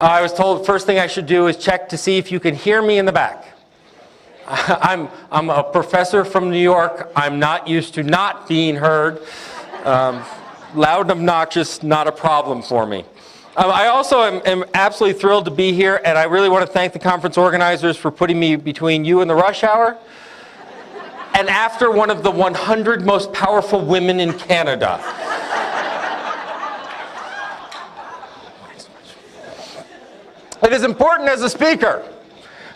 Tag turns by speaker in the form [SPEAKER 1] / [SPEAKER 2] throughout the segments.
[SPEAKER 1] I was told the first thing I should do is check to see if you can hear me in the back. I'm a professor from New York. I'm not used to not being heard. Loud and obnoxious, not a problem for me. I also am absolutely thrilled to be here, and I really want to thank the conference organizers for putting me between you and the rush hour, and after one of the 100 most powerful women in Canada. It is important as a speaker,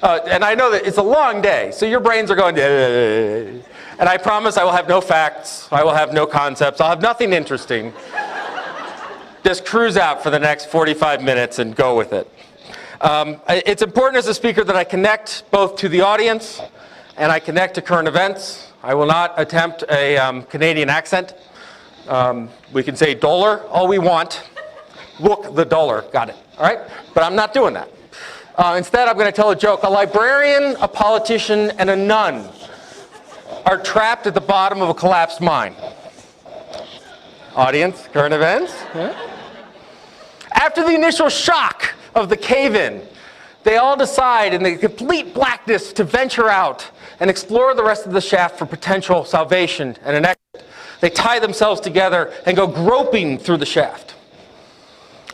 [SPEAKER 1] and I know that it's a long day, so your brains are going, and I promise I will have no facts, I will have no concepts, I'll have nothing interesting. Just cruise out for the next 45 minutes and go with it. It's important as a speaker that I connect both to the audience and I connect to current events. I will not attempt a Canadian accent. We can say dollar all we want. Look, the dollar, got it, all right? But I'm not doing that. Instead, I'm going to tell a joke. A librarian, a politician, and a nun are trapped at the bottom of a collapsed mine. Audience, current events? Yeah. After the initial shock of the cave-in, they all decide in the complete blackness to venture out and explore the rest of the shaft for potential salvation and an exit. They tie themselves together and go groping through the shaft.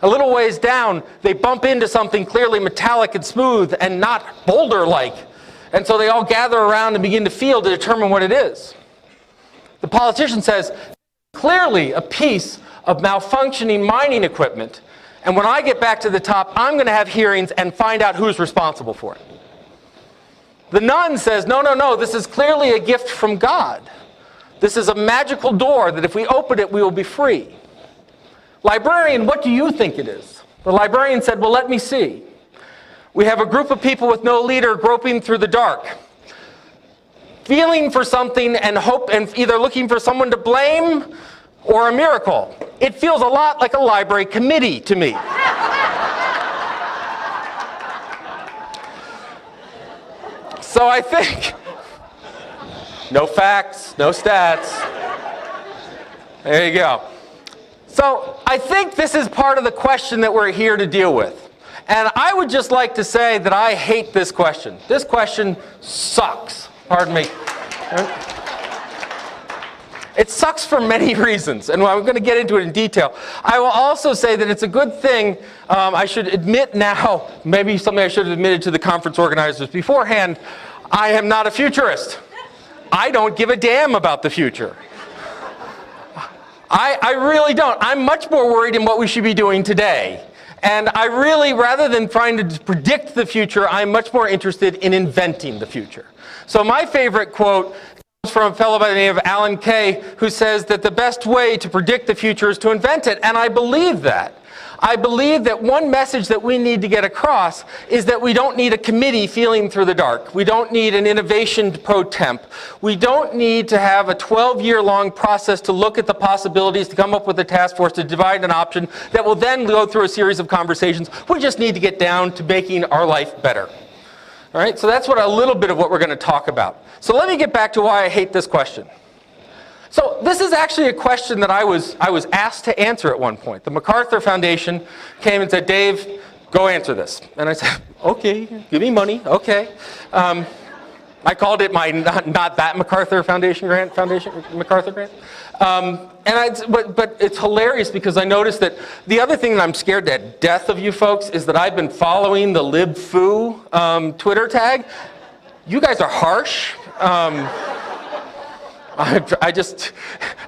[SPEAKER 1] A little ways down, they bump into something clearly metallic and smooth and not boulder-like. And so they all gather around and begin to feel to determine what it is. The politician says, clearly a piece of malfunctioning mining equipment. And when I get back to the top, I'm going to have hearings and find out who's responsible for it. The nun says, no, no, no, this is clearly a gift from God. This is a magical door that if we open it, we will be free. Librarian, what do you think it is? The librarian said, well, let me see. We have a group of people with no leader groping through the dark, feeling for something and hope, and either looking for someone to blame or a miracle. It feels a lot like a library committee to me. So I think, no facts, no stats. There you go. So I think this is part of the question that we're here to deal with. And I would just like to say that I hate this question. This question sucks. Pardon me. It sucks for many reasons, and I'm going to get into it in detail. I will also say that it's a good thing, I should admit now, maybe something I should have admitted to the conference organizers beforehand, I am not a futurist. I don't give a damn about the future. I really don't. I'm much more worried in what we should be doing today. And I really, rather than trying to predict the future, I'm much more interested in inventing the future. So my favorite quote comes from a fellow by the name of Alan Kay, who says that the best way to predict the future is to invent it. And I believe that. I believe that one message that we need to get across is that we don't need a committee feeling through the dark. We don't need an innovation pro temp. We don't need to have a 12-year-long process to look at the possibilities, to come up with a task force, to divide an option that will then go through a series of conversations. We just need to get down to making our life better. All right, so that's what a little bit of what we're going to talk about. So let me get back to why I hate this question. So this is actually a question that I was asked to answer at one point. The MacArthur Foundation came and said, Dave, go answer this. And I said, okay, give me money, okay. I called it my not that MacArthur Foundation grant, MacArthur grant. But it's hilarious because I noticed that the other thing that I'm scared to death of you folks is that I've been following the LibFoo Twitter tag. You guys are harsh. I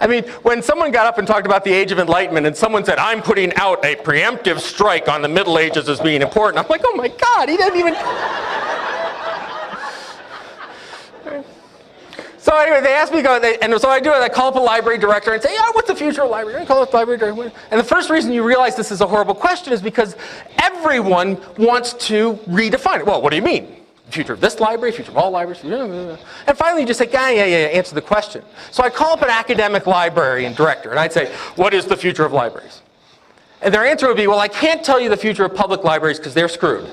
[SPEAKER 1] mean, when someone got up and talked about the Age of Enlightenment and someone said, I'm putting out a preemptive strike on the Middle Ages as being important, I'm like, oh my God, he didn't even... So anyway, they asked me to go, and so I do it, I call up a library director and say, yeah, what's the future of library? I call up the library director. And the first reason you realize this is a horrible question is because everyone wants to redefine it. Well, what do you mean? Future of this library, future of all libraries. And finally you just say, yeah, answer the question. So I call up an academic librarian director and I'd say, what is the future of libraries? And their answer would be, well, I can't tell you the future of public libraries because they're screwed.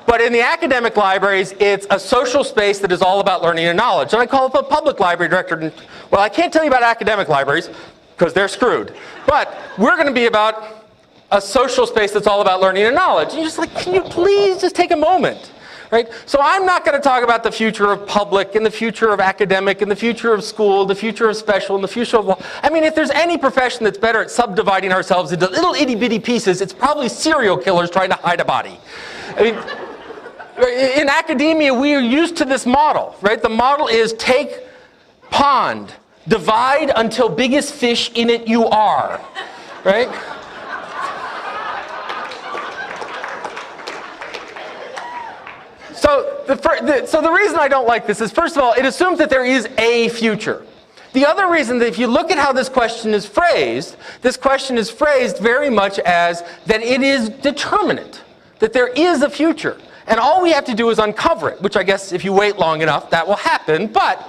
[SPEAKER 1] But in the academic libraries, it's a social space that is all about learning and knowledge. And I call up a public library director and, well, I can't tell you about academic libraries because they're screwed. But we're going to be about a social space that's all about learning and knowledge. And you're just like, can you please just take a moment? Right? So I'm not going to talk about the future of public and the future of academic and the future of school, the future of special and the future of law. I mean, if there's any profession that's better at subdividing ourselves into little itty bitty pieces, it's probably serial killers trying to hide a body. I mean, in academia, we are used to this model, right? The model is take pond, divide until biggest fish in it you are, right? So the reason I don't like this is, first of all, it assumes that there is a future. The other reason that if you look at how this question is phrased very much as that it is determinate, that there is a future. And all we have to do is uncover it, which I guess if you wait long enough, that will happen. But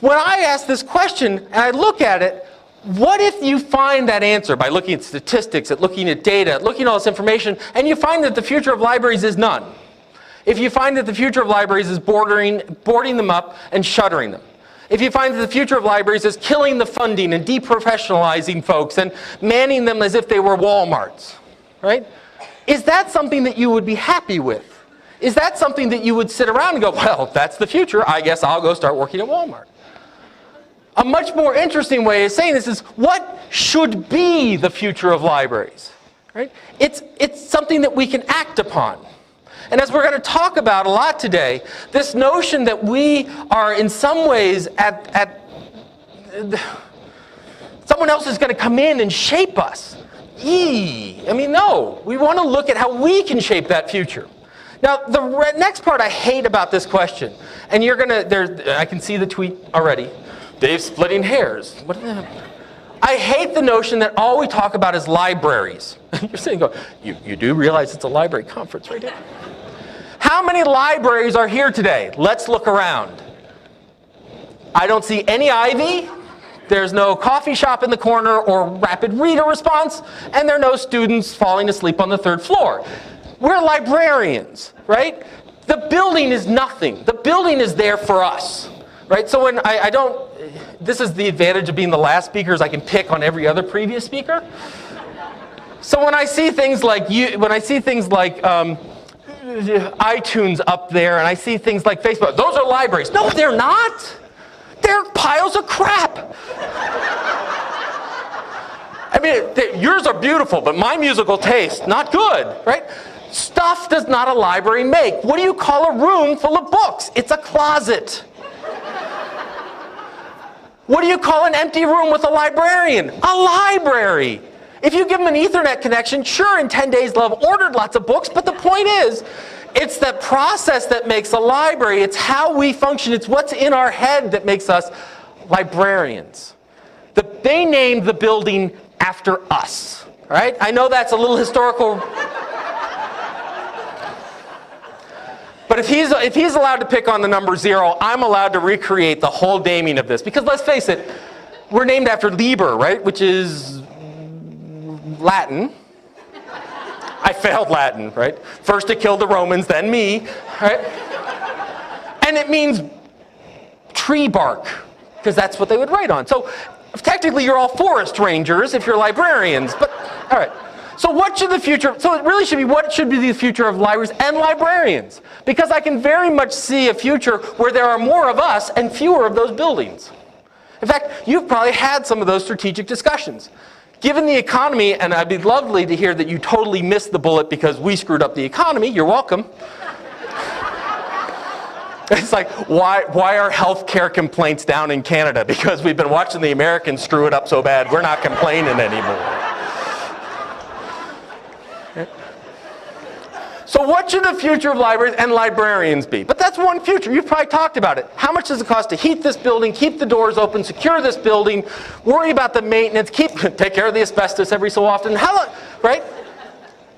[SPEAKER 1] when I ask this question and I look at it, what if you find that answer by looking at statistics, at looking at data, at looking at all this information, and you find that the future of libraries is none? If you find that the future of libraries is boarding them up and shuttering them. If you find that the future of libraries is killing the funding and deprofessionalizing folks and manning them as if they were Walmarts, right? Is that something that you would be happy with? Is that something that you would sit around and go, well, if that's the future, I guess I'll go start working at Walmart? A much more interesting way of saying this is, what should be the future of libraries? Right? It's something that we can act upon. And as we're going to talk about a lot today, this notion that we are in some ways someone else is going to come in and shape us. I mean, no. We want to look at how we can shape that future. Now, the next part I hate about this question, and you're going to, I can see the tweet already. Dave's splitting hairs. What the hell? I hate the notion that all we talk about is libraries. You're saying, you do realize it's a library conference, right? How many libraries are here today? Let's look around. I don't see any Ivy. There's no coffee shop in the corner or rapid reader response, and there are no students falling asleep on the third floor. We're librarians, right? The building is nothing. The building is there for us, right? So when I don't, this is the advantage of being the last speaker, is I can pick on every other previous speaker. So when I see things like iTunes up there, and I see things like Facebook, those are libraries. No, they're not. They're piles of crap. I mean, yours are beautiful, but my musical taste, not good, right? Stuff does not a library make. What do you call a room full of books? It's a closet. What do you call an empty room with a librarian? A library. If you give them an Ethernet connection, sure, in 10 days they'll have ordered lots of books, but the point is, it's the process that makes a library. It's how we function. It's what's in our head that makes us librarians. They named the building after us, right? I know that's a little historical. But if he's allowed to pick on the number 0, I'm allowed to recreate the whole naming of this. Because let's face it, we're named after Liber, right? Which is Latin. I failed Latin, right? First it killed the Romans, then me, right? And it means tree bark, because that's what they would write on. So technically you're all forest rangers if you're librarians, but all right. So what should the future, so it really should be, what should be the future of libraries and librarians? Because I can very much see a future where there are more of us and fewer of those buildings. In fact, you've probably had some of those strategic discussions. Given the economy, and I'd be lovely to hear that you totally missed the bullet because we screwed up the economy, you're welcome. It's like, why are healthcare complaints down in Canada? Because we've been watching the Americans screw it up so bad, we're not complaining anymore. So what should the future of libraries and librarians be? But that's one future. You've probably talked about it. How much does it cost to heat this building, keep the doors open, secure this building, worry about the maintenance, take care of the asbestos every so often? How long, right?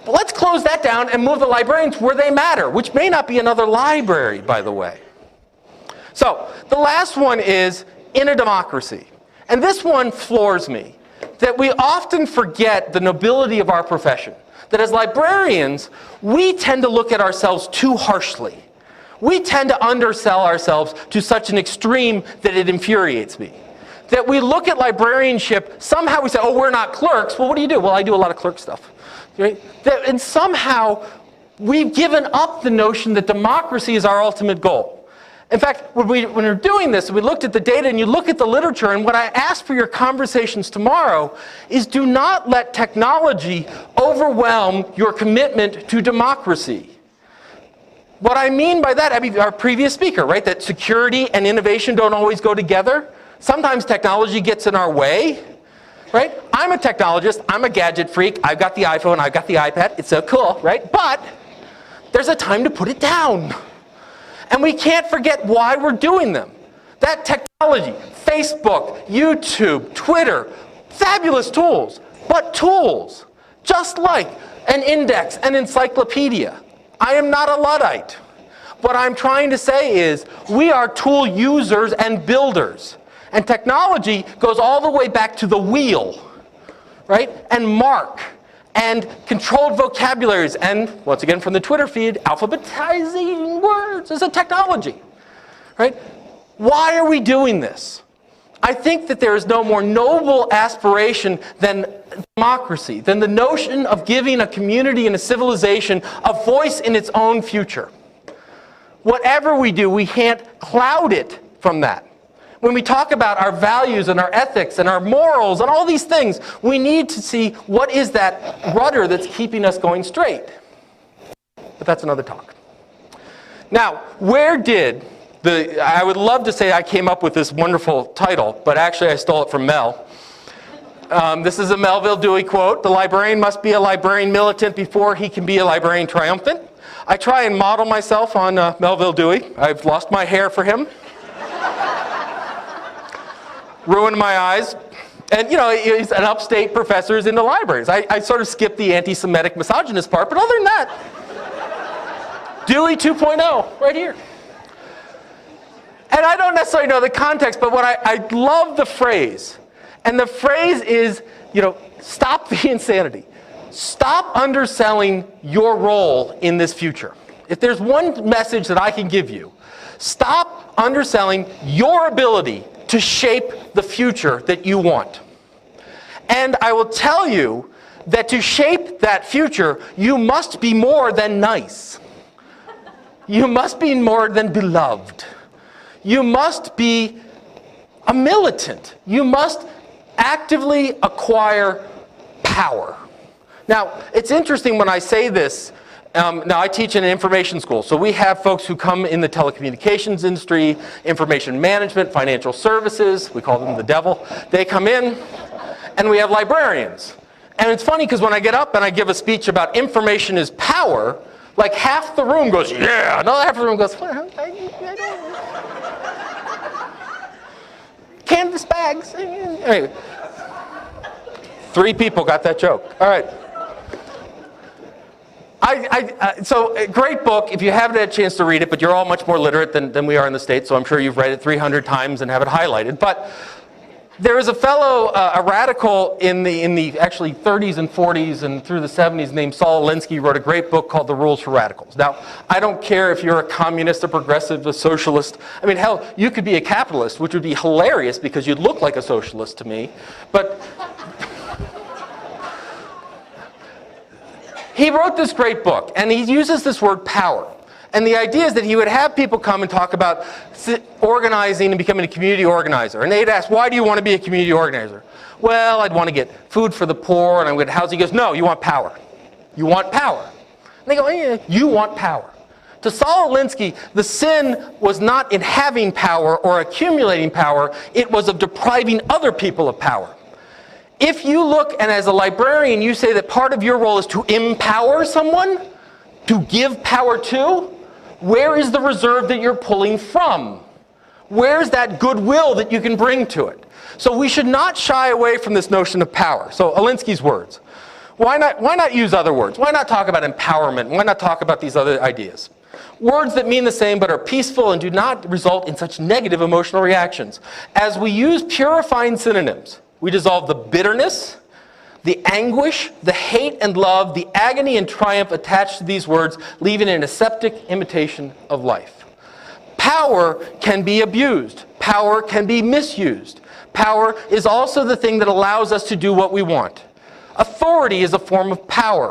[SPEAKER 1] But let's close that down and move the librarians where they matter, which may not be another library, by the way. So the last one is in a democracy. And this one floors me, that we often forget the nobility of our profession. That as librarians, we tend to look at ourselves too harshly. We tend to undersell ourselves to such an extreme that it infuriates me. that we look at librarianship, somehow we say, oh, we're not clerks. Well, what do you do? Well, I do a lot of clerk stuff. Right? And somehow we've given up the notion that democracy is our ultimate goal. In fact, when we're doing this, we looked at the data and you look at the literature, and what I ask for your conversations tomorrow is do not let technology overwhelm your commitment to democracy. What I mean by that, I mean our previous speaker, right, that security and innovation don't always go together. Sometimes technology gets in our way, right? I'm a technologist, I'm a gadget freak, I've got the iPhone, I've got the iPad, it's so cool, right? But there's a time to put it down. And we can't forget why we're doing them. That technology, Facebook, YouTube, Twitter, fabulous tools, but tools, just like an index, an encyclopedia. I am not a Luddite. What I'm trying to say is we are tool users and builders. And technology goes all the way back to the wheel, right? And mark. And controlled vocabularies, and once again from the Twitter feed, alphabetizing words is a technology, right? Why are we doing this? I think that there is no more noble aspiration than democracy, than the notion of giving a community and a civilization a voice in its own future. Whatever we do, we can't cloud it from that. When we talk about our values and our ethics and our morals and all these things, we need to see what is that rudder that's keeping us going straight. But that's another talk. Now, I would love to say I came up with this wonderful title, but actually I stole it from Mel. This is a Melville Dewey quote. The librarian must be a librarian militant before he can be a librarian triumphant. I try and model myself on Melville Dewey. I've lost my hair for him. Ruined my eyes. And, you know, he's an upstate professor who's into libraries. I sort of skipped the anti-Semitic misogynist part, but other than that, Dewey 2.0, right here. And I don't necessarily know the context, but I love the phrase. And the phrase is, you know, stop the insanity. Stop underselling your role in this future. If there's one message that I can give you, stop underselling your ability to shape the future that you want. And I will tell you that to shape that future, you must be more than nice. You must be more than beloved. You must be a militant. You must actively acquire power. Now, it's interesting when I say this. Now, I teach in an information school, so we have folks who come in the telecommunications industry, information management, financial services, we call them the devil. They come in, and we have librarians. And it's funny because when I get up and I give a speech about information is power, like half the room goes, yeah, another half the room goes, well, I don't. Canvas bags. Anyway, 3 people got that joke. All right. So, a great book. If you haven't had a chance to read it, but you're all much more literate than we are in the States, so I'm sure you've read it 300 times and have it highlighted. But there is a fellow, a radical in the actually 30s and 40s and through the 70s named Saul Alinsky, wrote a great book called The Rules for Radicals. Now, I don't care if you're a communist, a progressive, a socialist. I mean, hell, you could be a capitalist, which would be hilarious because you'd look like a socialist to me. But he wrote this great book, and he uses this word power. And the idea is that he would have people come and talk about organizing and becoming a community organizer. And they'd ask, why do you want to be a community organizer? Well, I'd want to get food for the poor, and I'm going to house. He goes, no, you want power. You want power. And they go, yeah, you want power. To Saul Alinsky, the sin was not in having power or accumulating power. It was of depriving other people of power. If you look, and as a librarian, you say that part of your role is to empower someone, to give power to, where is the reserve that you're pulling from? Where's that goodwill that you can bring to it? So we should not shy away from this notion of power. So Alinsky's words. Why not use other words? Why not talk about empowerment? Why not talk about these other ideas? Words that mean the same but are peaceful and do not result in such negative emotional reactions. As we use purifying synonyms, we dissolve the bitterness, the anguish, the hate and love, the agony and triumph attached to these words, leaving an aseptic imitation of life. Power can be abused. Power can be misused. power is also the thing that allows us to do what we want. Authority is a form of power.